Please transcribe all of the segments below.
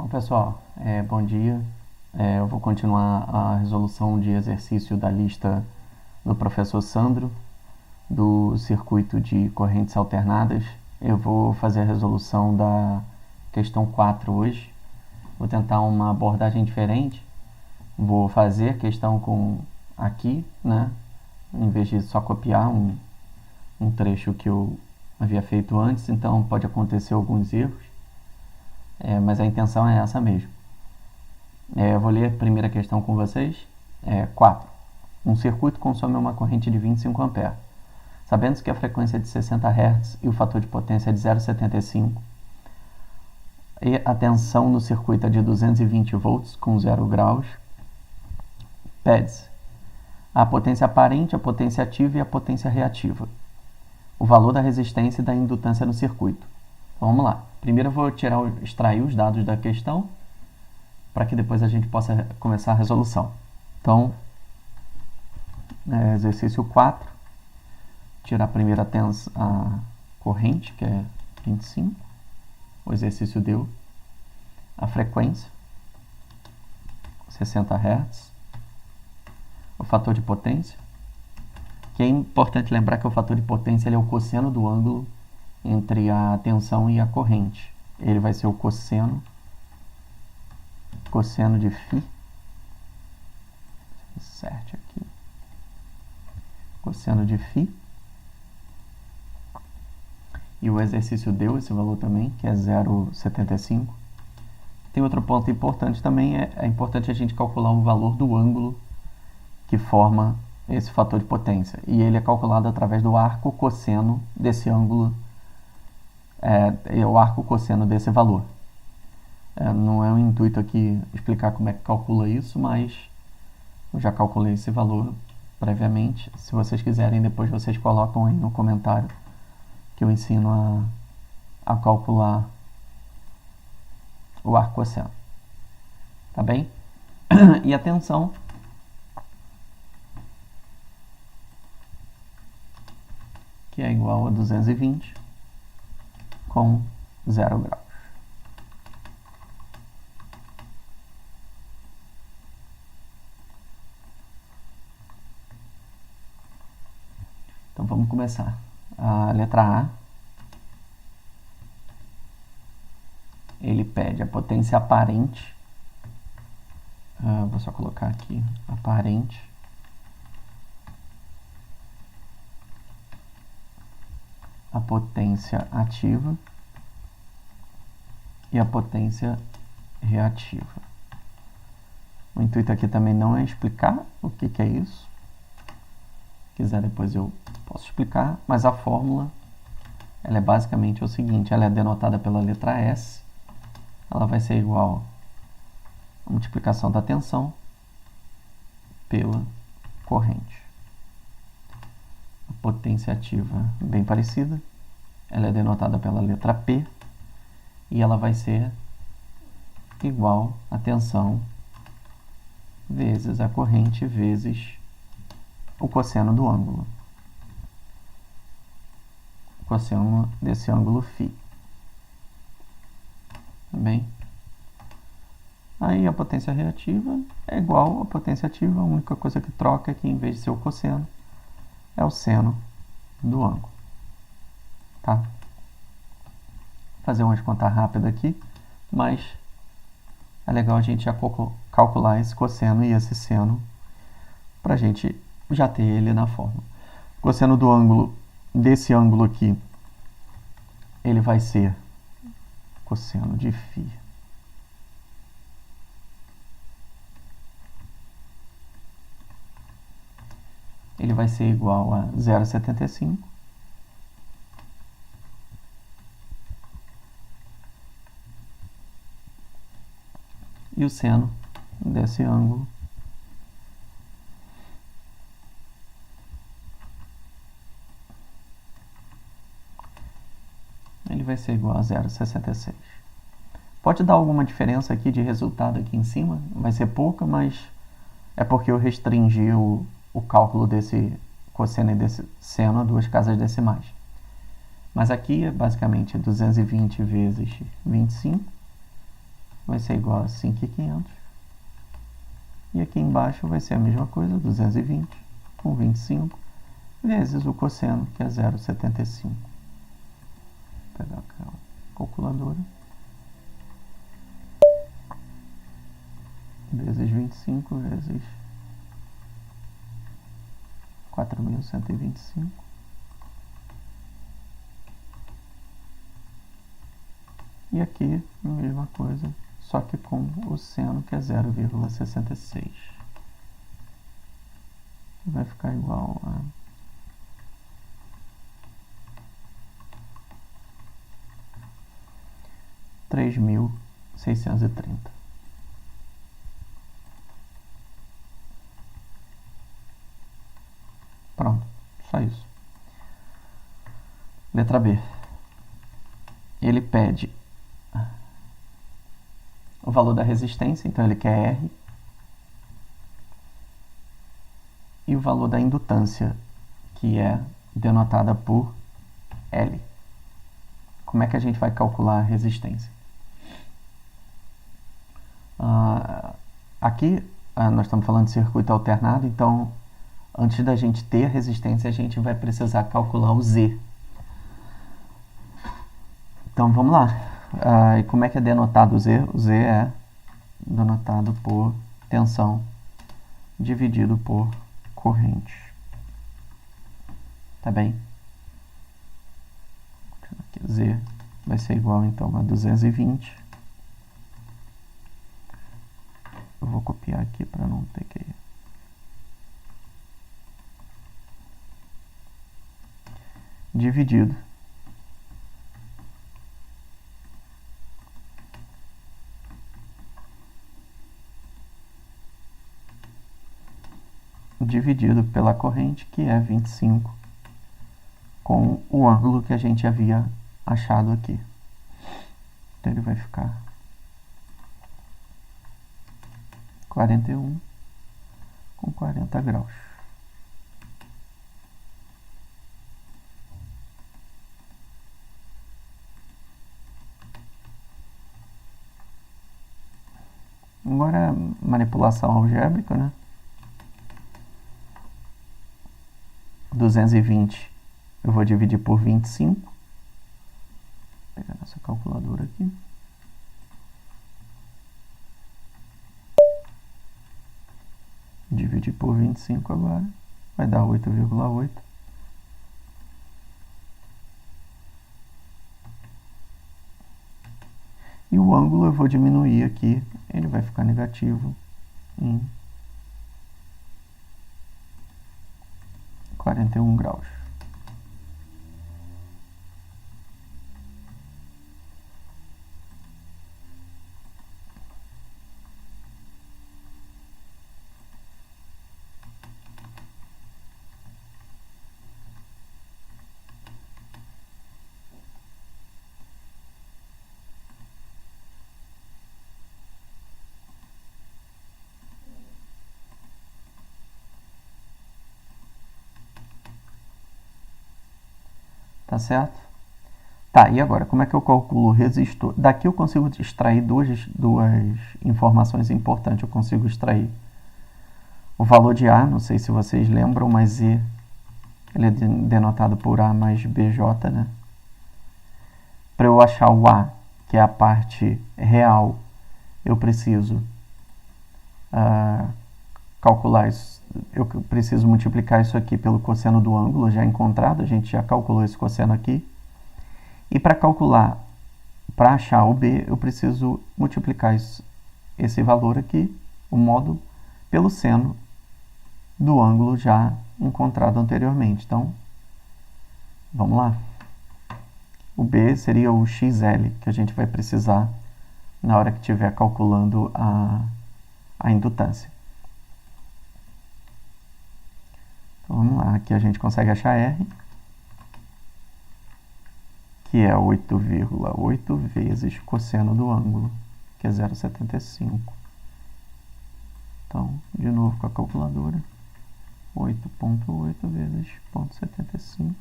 Bom, pessoal, bom dia. Eu vou continuar a resolução de exercício da lista do professor Sandro, do circuito de correntes alternadas. Eu vou fazer a resolução da questão 4 hoje. Vou tentar uma abordagem diferente. Vou fazer a questão com aqui, né? Em vez de só copiar um trecho que eu havia feito antes, então pode acontecer alguns erros. Mas a intenção é essa mesmo. Eu vou ler a primeira questão com vocês. 4. Um circuito consome uma corrente de 25 A. Sabendo que a frequência é de 60 Hz e o fator de potência é de 0,75 e a tensão no circuito é de 220 volts com 0 graus, pede-se a potência aparente, a potência ativa e a potência reativa. O valor da resistência e da indutância no circuito. Então, vamos lá. Primeiro eu vou extrair os dados da questão para que depois a gente possa começar a resolução. Então, exercício 4, tirar a primeira a corrente, que é 25, o exercício deu a frequência, 60 Hz, o fator de potência, que é importante lembrar que o fator de potência ele é o cosseno do ângulo entre a tensão e a corrente. Ele vai ser o cosseno de φ, insert aqui, cosseno de φ, e o exercício deu esse valor também, que é 0,75. Tem outro ponto importante também, é importante a gente calcular o valor do ângulo que forma esse fator de potência, e ele é calculado através do arco cosseno desse ângulo, o arco cosseno desse valor. Não é um intuito aqui explicar como é que calcula isso, mas eu já calculei esse valor previamente. Se vocês quiserem, depois vocês colocam aí no comentário que eu ensino a calcular o arco cosseno. Tá bem? E a tensão que é igual a 220 com 0 graus. Então vamos começar. A letra A, ele pede a potência aparente, vou só colocar aqui, aparente, a potência ativa e a potência reativa. O intuito aqui também não é explicar o que é isso. Se quiser depois eu posso explicar, mas a fórmula ela é basicamente o seguinte, ela é denotada pela letra S, ela vai ser igual a multiplicação da tensão pela corrente. A potência ativa bem parecida, ela é denotada pela letra P e ela vai ser igual a tensão vezes a corrente vezes o cosseno do ângulo. O cosseno desse ângulo φ. Tá bem? Aí a potência reativa é igual à potência ativa, a única coisa que troca é que em vez de ser o cosseno, é o seno do ângulo. Tá? Vou fazer umas contas rápidas aqui, mas é legal a gente já calcular esse cosseno e esse seno para a gente já ter ele na fórmula. O cosseno do ângulo, desse ângulo aqui, ele vai ser cosseno de φ ele vai ser igual a 0,75 e o seno desse ângulo ele vai ser igual a 0,66. Pode dar alguma diferença aqui de resultado aqui em cima, vai ser pouca, mas é porque eu restringi o cálculo desse cosseno e desse seno a duas casas decimais. Mas aqui é basicamente 220 vezes 25 vai ser igual a 5.500. E aqui embaixo vai ser a mesma coisa, 220 com 25, vezes o cosseno, que é 0,75. Vou pegar aqui a calculadora. Vezes 25, vezes 4.125. E aqui, a mesma coisa, só que com o seno, que é 0,66. Vai ficar igual a 3.630. Pronto, só isso. Letra B. Ele pede o valor da resistência, então ele quer R. E o valor da indutância, que é denotada por L. Como é que a gente vai calcular a resistência? Aqui nós estamos falando de circuito alternado, então antes da gente ter a resistência, a gente vai precisar calcular o Z. Então vamos lá. E como é que é denotado o Z? O Z é denotado por tensão dividido por corrente. Tá bem? Aqui, Z vai ser igual então a 220. Eu vou copiar aqui para não ter que... dividido pela corrente, que é 25, com o ângulo que a gente havia achado aqui. Então ele vai ficar 41 com 40 graus. Agora manipulação algébrica, né? 220 eu vou dividir por 25. Vou pegar nossa calculadora aqui. Dividir por 25 agora. Vai dar 8,8. E o ângulo eu vou diminuir aqui. Ele vai ficar negativo em 41 graus. Tá certo? Tá, e agora, como é que eu calculo o resistor? Daqui eu consigo extrair duas informações importantes. Eu consigo extrair o valor de A, não sei se vocês lembram, mas E, ele é denotado por A mais BJ, né? Para eu achar o A, que é a parte real, eu preciso calcular isso. Eu preciso multiplicar isso aqui pelo cosseno do ângulo já encontrado. A gente já calculou esse cosseno aqui. E para calcular, para achar o B, eu preciso multiplicar esse valor aqui, o módulo, pelo seno do ângulo já encontrado anteriormente. Então, vamos lá. O B seria o XL, que a gente vai precisar na hora que estiver calculando a indutância. Então, vamos lá. Aqui a gente consegue achar R, que é 8,8 vezes cosseno do ângulo, que é 0,75. Então, de novo com a calculadora, 8,8 vezes 0,75,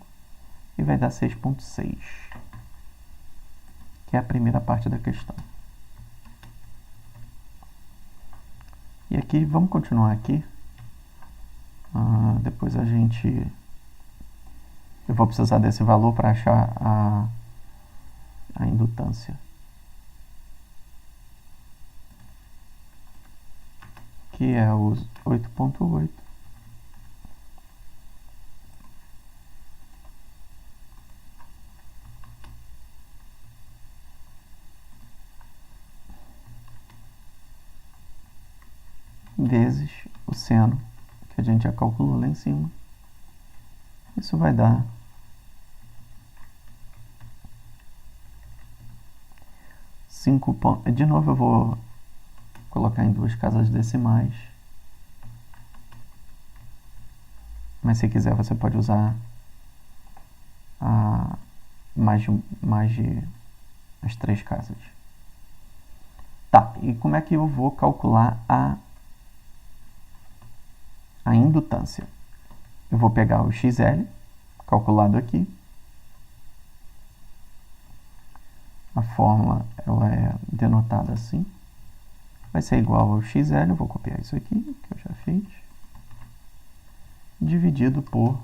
e vai dar 6,6, que é a primeira parte da questão. E aqui, vamos continuar aqui. Depois eu vou precisar desse valor para achar a indutância. Que é os 8.8 vezes o seno, que a gente já calculou lá em cima. Isso vai dar 5. De novo eu vou colocar em 2 casas decimais. Mas se quiser você pode usar mais de as 3 casas. Tá, e como é que eu vou calcular a indutância? Eu vou pegar o XL, calculado aqui. A fórmula ela é denotada assim. Vai ser igual ao XL, eu vou copiar isso aqui, que eu já fiz. Dividido por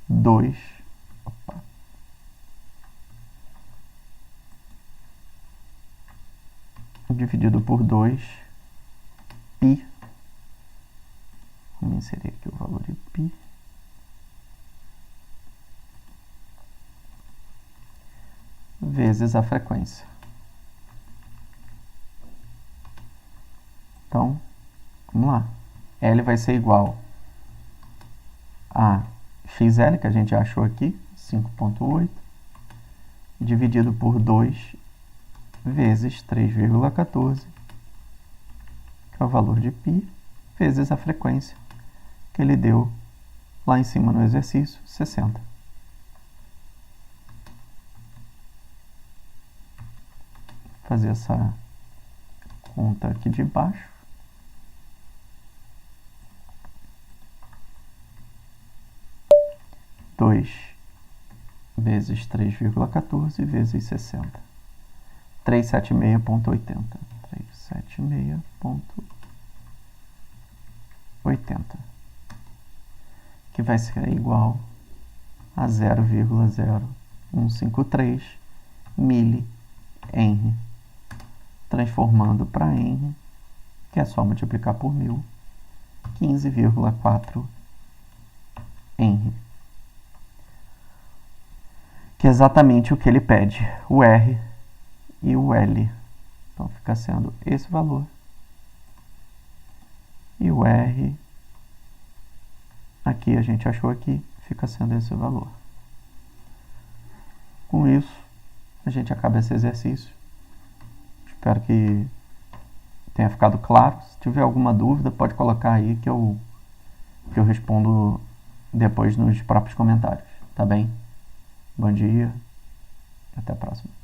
2. Dividido por 2 π. Vamos inserir aqui o valor de π. Vezes a frequência. Então, vamos lá. L vai ser igual a XL, que a gente já achou aqui, 5.8, dividido por 2 vezes 3,14, que é o valor de π, vezes a frequência, que ele deu lá em cima no exercício, 60. Fazer essa conta aqui de baixo. Vezes 3,14 vezes 60. 376,80. 376,80. Que vai ser igual a 0,0153 mili-henry. Transformando para henry, que é só multiplicar por 1000, 15,4 henry. Que é exatamente o que ele pede, o R e o L. Então fica sendo esse valor. E o R, aqui a gente achou aqui, fica sendo esse valor. Com isso, a gente acaba esse exercício. Espero que tenha ficado claro. Se tiver alguma dúvida, pode colocar aí que eu respondo depois nos próprios comentários. Tá bem? Bom dia. Até a próxima.